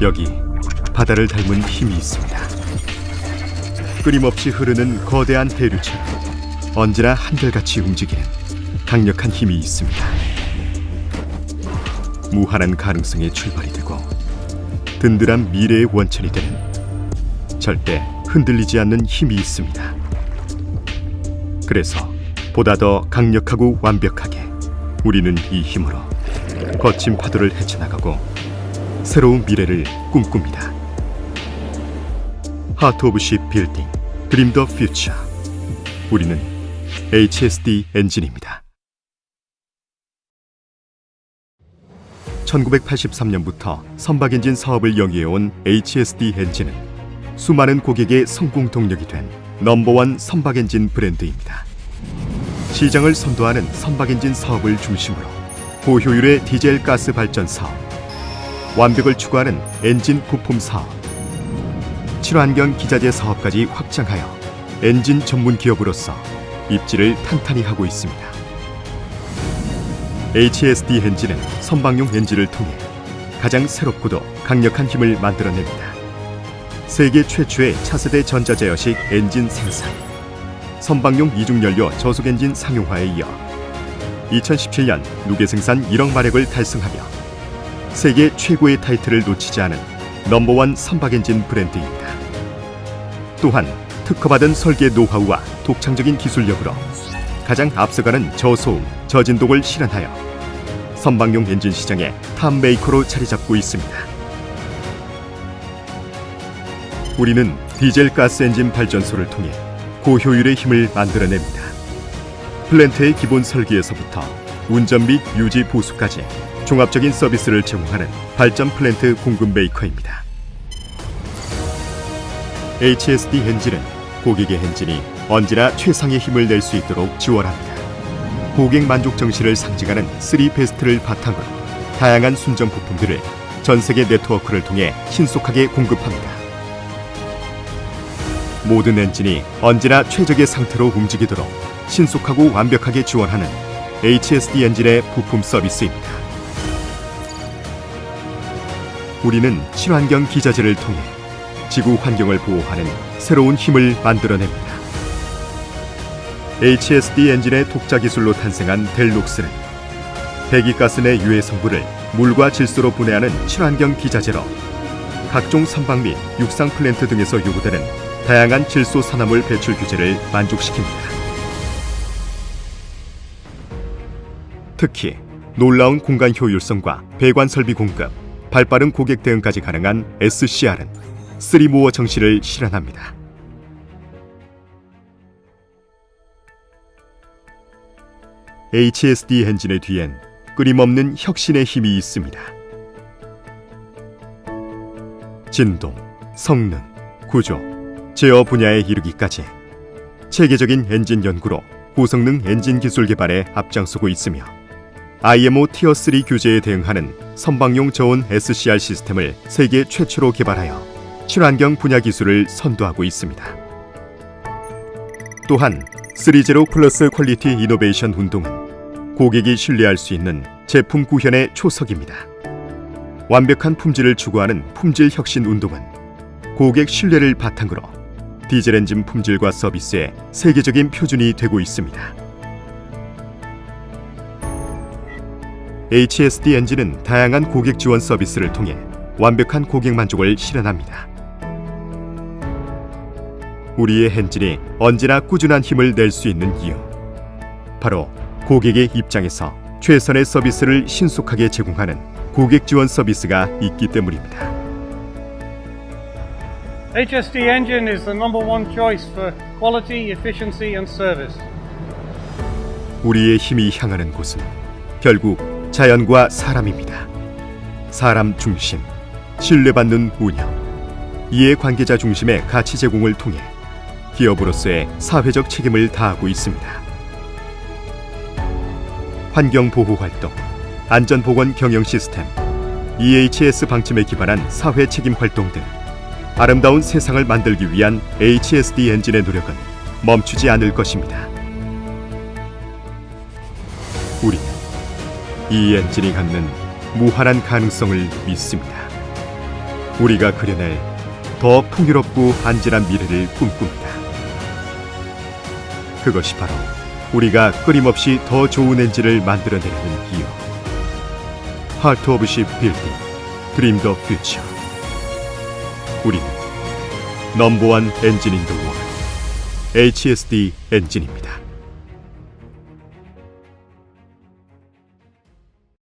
여기 바다를 닮은 힘이 있습니다. 끊임없이 흐르는 거대한 대류처럼 언제나 한결같이 움직이는 강력한 힘이 있습니다. 무한한 가능성의 출발이 되고 든든한 미래의 원천이 되는 절대 흔들리지 않는 힘이 있습니다. 그래서 보다 더 강력하고 완벽하게 우리는 이 힘으로 거친 파도를 헤쳐나가고 새로운 미래를 꿈꿉니다. 하트 오브 십 빌딩 드림 더 퓨처. 우리는 HSD 엔진입니다. 1983년부터 선박 엔진 사업을 영위해온 HSD 엔진은 수많은 고객의 성공 동력이 된 넘버원 선박 엔진 브랜드입니다. 시장을 선도하는 선박 엔진 사업을 중심으로 고효율의 디젤 가스 발전 사업, 완벽을 추구하는 엔진 부품 사업, 친환경 기자재 사업까지 확장하여 엔진 전문 기업으로서 입지를 탄탄히 하고 있습니다. HSD 엔진은 선박용 엔진을 통해 가장 새롭고도 강력한 힘을 만들어냅니다. 세계 최초의 차세대 전자제어식 엔진 생산, 선박용 이중연료 저속 엔진 상용화에 이어 2017년 누계 생산 1억 마력을 달성하며 세계 최고의 타이틀을 놓치지 않은 넘버원 선박 엔진 브랜드입니다. 또한 특허받은 설계 노하우와 독창적인 기술력으로 가장 앞서가는 저소음, 저진동을 실현하여 선박용 엔진 시장의 탑메이커로 자리 잡고 있습니다. 우리는 디젤 가스 엔진 발전소를 통해 고효율의 힘을 만들어냅니다. 플랜트의 기본 설계에서부터 운전 및 유지 보수까지 종합적인 서비스를 제공하는 발전 플랜트 공급 메이커입니다. HSD 엔진은 고객의 엔진이 언제나 최상의 힘을 낼 수 있도록 지원합니다. 고객 만족 정신을 상징하는 3베스트를 바탕으로 다양한 순정 부품들을 전 세계 네트워크를 통해 신속하게 공급합니다. 모든 엔진이 언제나 최적의 상태로 움직이도록 신속하고 완벽하게 지원하는 HSD 엔진의 부품 서비스입니다. 우리는 친환경 기자재를 통해 지구 환경을 보호하는 새로운 힘을 만들어냅니다. HSD 엔진의 독자 기술로 탄생한 델록스는 배기가스 내 유해 성분을 물과 질소로 분해하는 친환경 기자재로 각종 선박 및 육상 플랜트 등에서 요구되는 다양한 질소 산화물 배출 규제를 만족시킵니다. 특히 놀라운 공간 효율성과 배관 설비 공급, 발빠른 고객 대응까지 가능한 SCR은 3모어 정신을 실현합니다. HSD 엔진의 뒤엔 끊임없는 혁신의 힘이 있습니다. 진동, 성능, 구조, 제어 분야에 이르기까지 체계적인 엔진 연구로 고성능 엔진 기술 개발에 앞장서고 있으며 IMO 티어 3 규제에 대응하는 선박용 저온 SCR 시스템을 세계 최초로 개발하여 친환경 분야 기술을 선도하고 있습니다. 또한 3제로 플러스 퀄리티 이노베이션 운동은 고객이 신뢰할 수 있는 제품 구현의 초석입니다. 완벽한 품질을 추구하는 품질 혁신 운동은 고객 신뢰를 바탕으로 디젤 엔진 품질과 서비스의 세계적인 표준이 되고 있습니다. HSD 엔진은 다양한 고객 지원 서비스를 통해 완벽한 고객 만족을 실현합니다. 우리의 엔진이 언제나 꾸준한 힘을 낼 수 있는 이유, 바로 고객의 입장에서 최선의 서비스를 신속하게 제공하는 고객 지원 서비스가 있기 때문입니다. HSD engine is the number one choice for quality, efficiency and service. 우리의 힘이 향하는 곳은 결국 자연과 사람입니다. 사람 중심, 신뢰받는 운영, 이해 관계자 중심의 가치 제공을 통해 기업으로서의 사회적 책임을 다하고 있습니다. 환경보호 활동, 안전보건 경영 시스템, EHS 방침에 기반한 사회 책임 활동 등 아름다운 세상을 만들기 위한 HSD 엔진의 노력은 멈추지 않을 것입니다. 우리는 이 엔진이 갖는 무한한 가능성을 믿습니다. 우리가 그려낼 더 풍요롭고 안전한 미래를 꿈꿉니다. 그것이 바로 우리가 끊임없이 더 좋은 엔진을 만들어내려는 이유. 하트 오브 십 빌딩, 드림 더 퓨처. 우리는 넘버원 엔진 인 더 월드, HSD 엔진입니다.